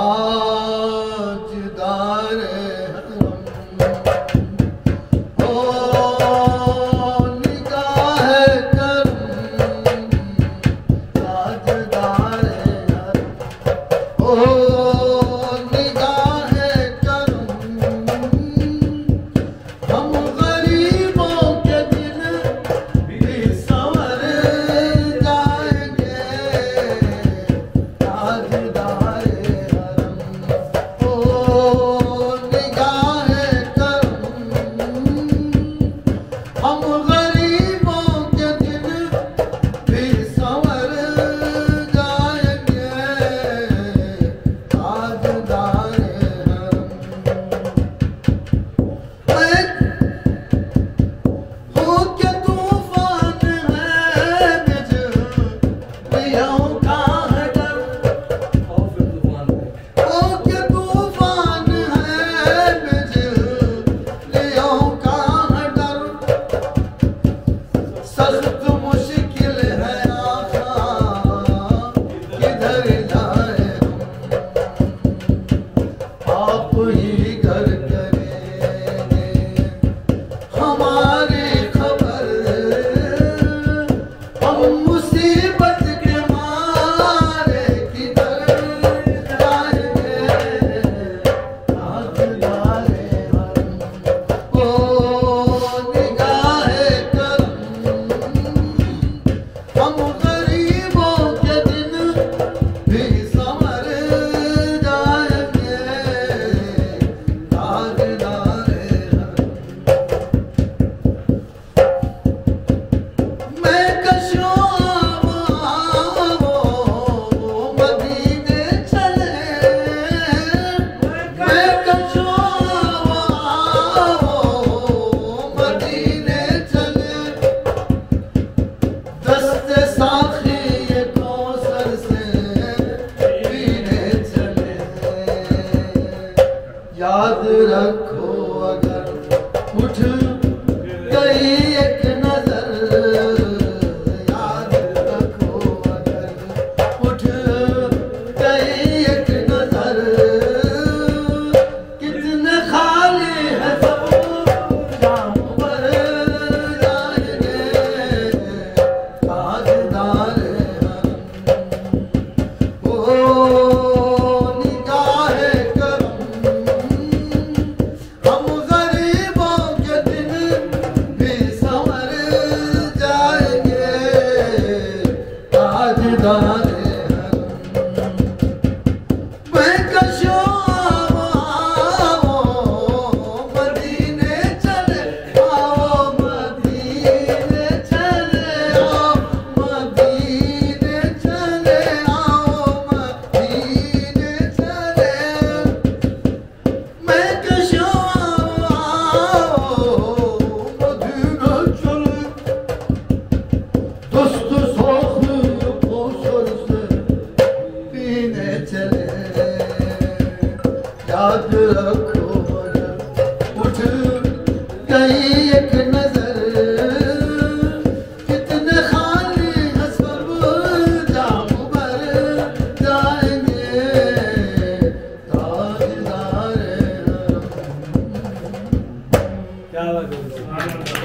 ताजदार याद रखो अगर उठ गई एक नजर, याद रखो अगर उठ गई एक नजर, कितने खाली है सब जाम पर जाएंगे ताजदार हम। ओ याद रखो उठ गई एक नजर, कितने खाली है सब जाम भर जाएंगे ताजदार। क्या बात है।